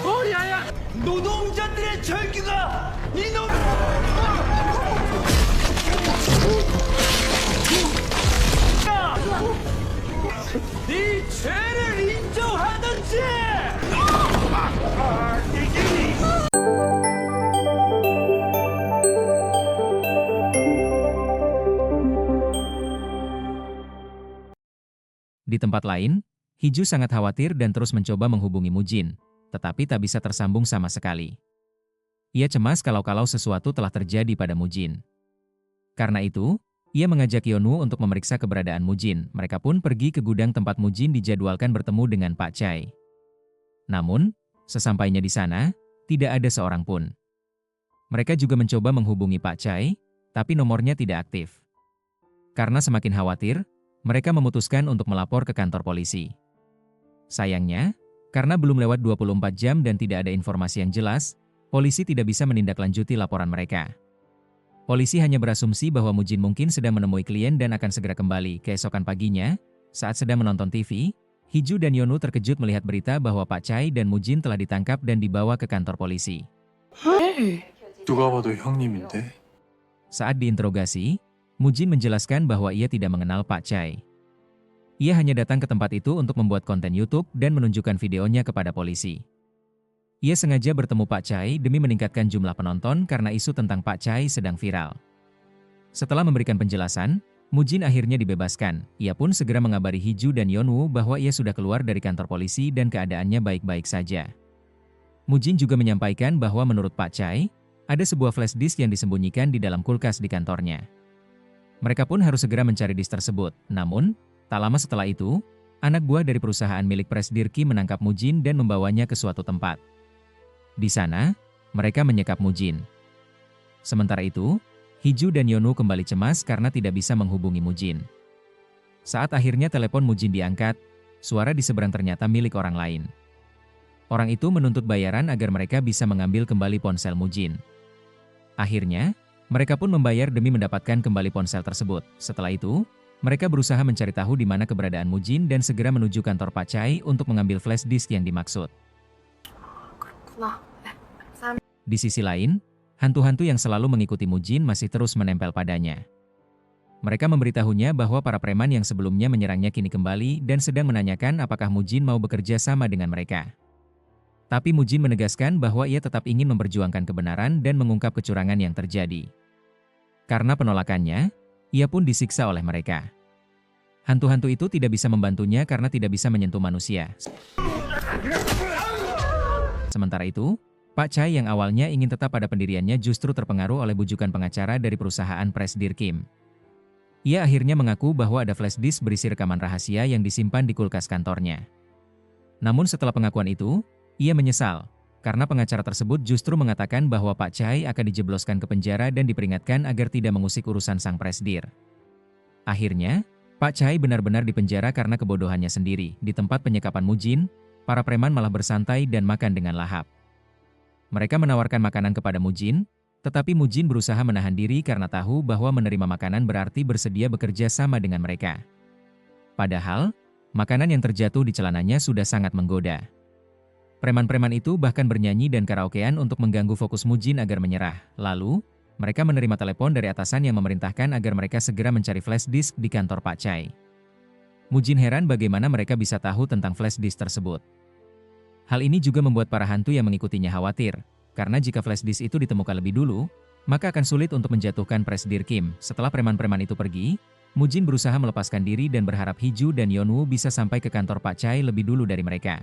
어리야야! 노동자들의 절규가 이놈! 네 죄를 인정하든지! Di tempat lain, Hiju sangat khawatir dan terus mencoba menghubungi Mujin, tetapi tak bisa tersambung sama sekali. Ia cemas kalau sesuatu telah terjadi pada Mujin. Karena itu, ia mengajak Yonu untuk memeriksa keberadaan Mujin. Mereka pun pergi ke gudang tempat Mujin dijadwalkan bertemu dengan Pak Chai. Namun, sesampainya di sana, tidak ada seorang pun. Mereka juga mencoba menghubungi Pak Chai, tapi nomornya tidak aktif. Karena semakin khawatir, mereka memutuskan untuk melapor ke kantor polisi. Sayangnya, karena belum lewat 24 jam dan tidak ada informasi yang jelas, polisi tidak bisa menindaklanjuti laporan mereka. Polisi hanya berasumsi bahwa Mujin mungkin sedang menemui klien dan akan segera kembali. Keesokan paginya, saat sedang menonton TV, Hiju dan Yonu terkejut melihat berita bahwa Pak Chai dan Mujin telah ditangkap dan dibawa ke kantor polisi. 누가 봐도 형님인데. Saat diinterogasi, Mujin menjelaskan bahwa ia tidak mengenal Pak Chai. Ia hanya datang ke tempat itu untuk membuat konten YouTube dan menunjukkan videonya kepada polisi. Ia sengaja bertemu Pak Chai demi meningkatkan jumlah penonton karena isu tentang Pak Chai sedang viral. Setelah memberikan penjelasan, Mujin akhirnya dibebaskan. Ia pun segera mengabari Hiju dan Yonwoo bahwa ia sudah keluar dari kantor polisi dan keadaannya baik-baik saja. Mujin juga menyampaikan bahwa menurut Pak Chai, ada sebuah flash disk yang disembunyikan di dalam kulkas di kantornya. Mereka pun harus segera mencari disk tersebut. Namun, tak lama setelah itu, anak buah dari perusahaan milik Presidir Kim menangkap Mujin dan membawanya ke suatu tempat. Di sana, mereka menyekap Mujin. Sementara itu, Hiju dan Yonu kembali cemas karena tidak bisa menghubungi Mujin. Saat akhirnya telepon Mujin diangkat, suara di seberang ternyata milik orang lain. Orang itu menuntut bayaran agar mereka bisa mengambil kembali ponsel Mujin. Akhirnya, mereka pun membayar demi mendapatkan kembali ponsel tersebut. Setelah itu, mereka berusaha mencari tahu di mana keberadaan Mujin dan segera menuju kantor Pak Chai untuk mengambil flash disk yang dimaksud. Di sisi lain, hantu-hantu yang selalu mengikuti Mujin masih terus menempel padanya. Mereka memberitahunya bahwa para preman yang sebelumnya menyerangnya kini kembali dan sedang menanyakan apakah Mujin mau bekerja sama dengan mereka. Tapi Mujin menegaskan bahwa ia tetap ingin memperjuangkan kebenaran dan mengungkap kecurangan yang terjadi. Karena penolakannya, ia pun disiksa oleh mereka. Hantu-hantu itu tidak bisa membantunya karena tidak bisa menyentuh manusia. Sementara itu, Pak Chai yang awalnya ingin tetap pada pendiriannya justru terpengaruh oleh bujukan pengacara dari perusahaan Presidir Kim. Ia akhirnya mengaku bahwa ada flash disk berisi rekaman rahasia yang disimpan di kulkas kantornya. Namun setelah pengakuan itu, ia menyesal, karena pengacara tersebut justru mengatakan bahwa Pak Chai akan dijebloskan ke penjara dan diperingatkan agar tidak mengusik urusan sang presidir. Akhirnya, Pak Chai benar-benar dipenjara karena kebodohannya sendiri. Di tempat penyekapan Mujin, para preman malah bersantai dan makan dengan lahap. Mereka menawarkan makanan kepada Mujin, tetapi Mujin berusaha menahan diri karena tahu bahwa menerima makanan berarti bersedia bekerja sama dengan mereka. Padahal, makanan yang terjatuh di celananya sudah sangat menggoda. Preman-preman itu bahkan bernyanyi dan karaokean untuk mengganggu fokus Mujin agar menyerah. Lalu, mereka menerima telepon dari atasan yang memerintahkan agar mereka segera mencari flash disk di kantor Pak Chai. Mujin heran bagaimana mereka bisa tahu tentang flash disk tersebut. Hal ini juga membuat para hantu yang mengikutinya khawatir, karena jika flash disk itu ditemukan lebih dulu, maka akan sulit untuk menjatuhkan Presidir Kim. Setelah preman-preman itu pergi, Mujin berusaha melepaskan diri dan berharap Hiju dan Yonwoo bisa sampai ke kantor Pak Chai lebih dulu dari mereka.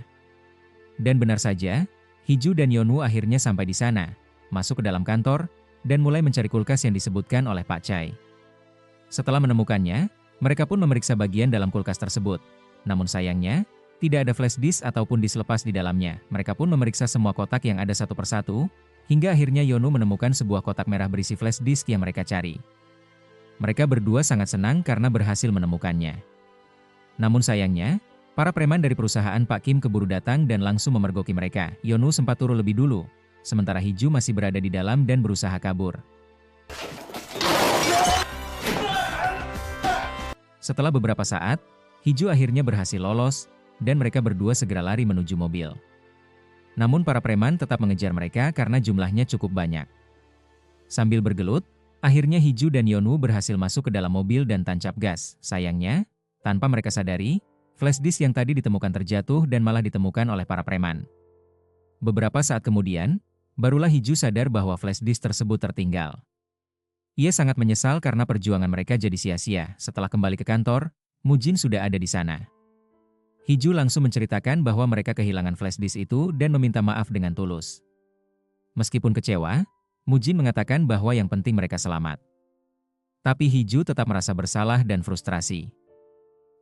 Dan benar saja, Hiju dan Yonwoo akhirnya sampai di sana, masuk ke dalam kantor, dan mulai mencari kulkas yang disebutkan oleh Pak Chai. Setelah menemukannya, mereka pun memeriksa bagian dalam kulkas tersebut. Namun sayangnya, tidak ada flash disk ataupun disk lepas di dalamnya. Mereka pun memeriksa semua kotak yang ada satu persatu, hingga akhirnya Yonwoo menemukan sebuah kotak merah berisi flash disk yang mereka cari. Mereka berdua sangat senang karena berhasil menemukannya. Namun sayangnya, para preman dari perusahaan Pak Kim keburu datang dan langsung memergoki mereka. Yonwoo sempat turun lebih dulu, sementara Hiju masih berada di dalam dan berusaha kabur. Setelah beberapa saat, Hiju akhirnya berhasil lolos, dan mereka berdua segera lari menuju mobil. Namun para preman tetap mengejar mereka karena jumlahnya cukup banyak. Sambil bergelut, akhirnya Hiju dan Yeonwoo berhasil masuk ke dalam mobil dan tancap gas. Sayangnya, tanpa mereka sadari, flash disk yang tadi ditemukan terjatuh dan malah ditemukan oleh para preman. Beberapa saat kemudian, barulah Hiju sadar bahwa flash disk tersebut tertinggal. Ia sangat menyesal karena perjuangan mereka jadi sia-sia. Setelah kembali ke kantor, Mujin sudah ada di sana. Hiju langsung menceritakan bahwa mereka kehilangan flash disk itu dan meminta maaf dengan tulus. Meskipun kecewa, Mujin mengatakan bahwa yang penting mereka selamat. Tapi Hiju tetap merasa bersalah dan frustrasi.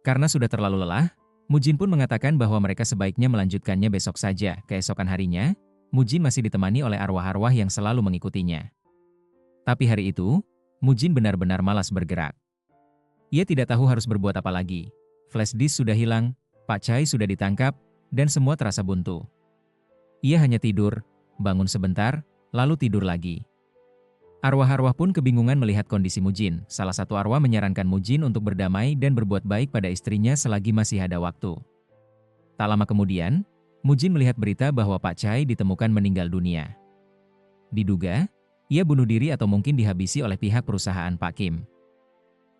Karena sudah terlalu lelah, Mujin pun mengatakan bahwa mereka sebaiknya melanjutkannya besok saja. Keesokan harinya, Mujin masih ditemani oleh arwah-arwah yang selalu mengikutinya. Tapi hari itu, Mujin benar-benar malas bergerak. Ia tidak tahu harus berbuat apa lagi. Flash disk sudah hilang, Pak Chai sudah ditangkap, dan semua terasa buntu. Ia hanya tidur, bangun sebentar, lalu tidur lagi. Arwah-arwah pun kebingungan melihat kondisi Mujin. Salah satu arwah menyarankan Mujin untuk berdamai dan berbuat baik pada istrinya selagi masih ada waktu. Tak lama kemudian, Mujin melihat berita bahwa Pak Chai ditemukan meninggal dunia. Diduga, ia bunuh diri atau mungkin dihabisi oleh pihak perusahaan Pak Kim.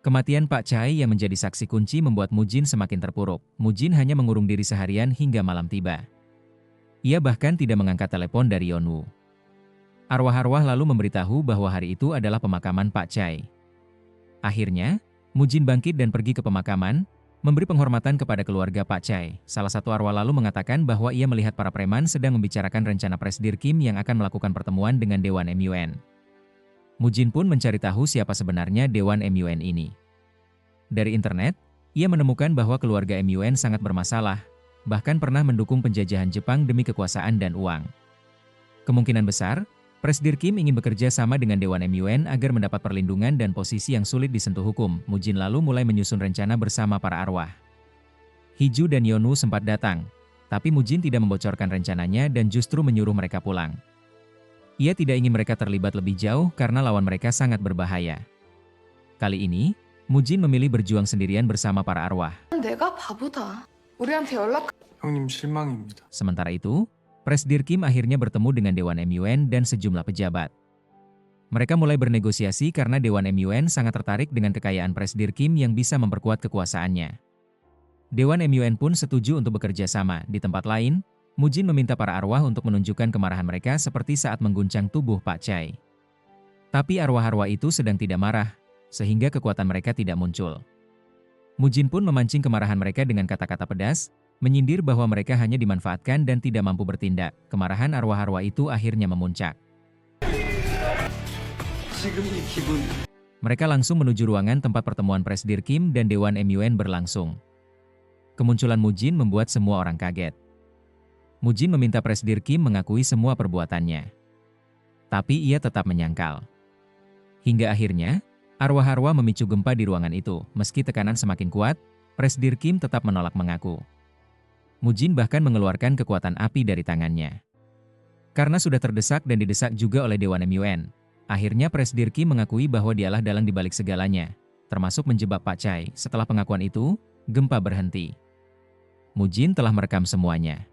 Kematian Pak Chai yang menjadi saksi kunci membuat Mujin semakin terpuruk. Mujin hanya mengurung diri seharian hingga malam tiba. Ia bahkan tidak mengangkat telepon dari Yeonwoo. Arwah-arwah lalu memberitahu bahwa hari itu adalah pemakaman Pak Chai. Akhirnya, Mujin bangkit dan pergi ke pemakaman, memberi penghormatan kepada keluarga Pak Chai. Salah satu arwah lalu mengatakan bahwa ia melihat para preman sedang membicarakan rencana Presidir Kim yang akan melakukan pertemuan dengan Dewan MUN. Mujin pun mencari tahu siapa sebenarnya Dewan MUN ini. Dari internet, ia menemukan bahwa keluarga MUN sangat bermasalah, bahkan pernah mendukung penjajahan Jepang demi kekuasaan dan uang. Kemungkinan besar, Presidir Kim ingin bekerja sama dengan Dewan MUN agar mendapat perlindungan dan posisi yang sulit disentuh hukum. Mujin lalu mulai menyusun rencana bersama para arwah. Hiju dan Yeonwoo sempat datang, tapi Mujin tidak membocorkan rencananya dan justru menyuruh mereka pulang. Ia tidak ingin mereka terlibat lebih jauh karena lawan mereka sangat berbahaya. Kali ini, Mujin memilih berjuang sendirian bersama para arwah. 내가 바보다. 우리한테 연락. 형님 실망입니다. Sementara itu, Presidir Kim akhirnya bertemu dengan Dewan MUN dan sejumlah pejabat. Mereka mulai bernegosiasi karena Dewan MUN sangat tertarik dengan kekayaan Presidir Kim yang bisa memperkuat kekuasaannya. Dewan MUN pun setuju untuk bekerja sama. Di tempat lain, Mujin meminta para arwah untuk menunjukkan kemarahan mereka seperti saat mengguncang tubuh Pak Chai. Tapi arwah-arwah itu sedang tidak marah, sehingga kekuatan mereka tidak muncul. Mujin pun memancing kemarahan mereka dengan kata-kata pedas, menyindir bahwa mereka hanya dimanfaatkan dan tidak mampu bertindak. Kemarahan arwah-arwah itu akhirnya memuncak. Mereka langsung menuju ruangan tempat pertemuan Presidir Kim dan Dewan MUN berlangsung. Kemunculan Mujin membuat semua orang kaget. Mujin meminta Presidir Kim mengakui semua perbuatannya. Tapi ia tetap menyangkal. Hingga akhirnya, arwah-arwah memicu gempa di ruangan itu. Meski tekanan semakin kuat, Presidir Kim tetap menolak mengaku. Mujin bahkan mengeluarkan kekuatan api dari tangannya. Karena sudah terdesak dan didesak juga oleh Dewan MUN, akhirnya Presidir Kim mengakui bahwa dialah dalang dibalik segalanya, termasuk menjebak Pak Chai. Setelah pengakuan itu, gempa berhenti. Mujin telah merekam semuanya.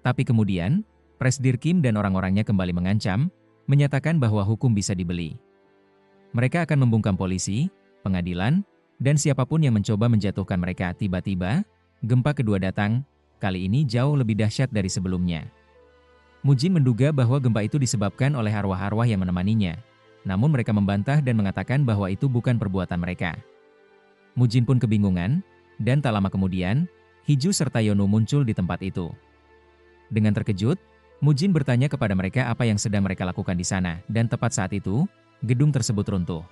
Tapi kemudian, Presidir Kim dan orang-orangnya kembali mengancam, menyatakan bahwa hukum bisa dibeli. Mereka akan membungkam polisi, pengadilan, dan siapapun yang mencoba menjatuhkan mereka. Tiba-tiba, gempa kedua datang, kali ini jauh lebih dahsyat dari sebelumnya. Mujin menduga bahwa gempa itu disebabkan oleh arwah-arwah yang menemaninya, namun mereka membantah dan mengatakan bahwa itu bukan perbuatan mereka. Mujin pun kebingungan, dan tak lama kemudian, Hiju serta Yeonwoo muncul di tempat itu. Dengan terkejut, Mujin bertanya kepada mereka apa yang sedang mereka lakukan di sana, dan tepat saat itu, gedung tersebut runtuh.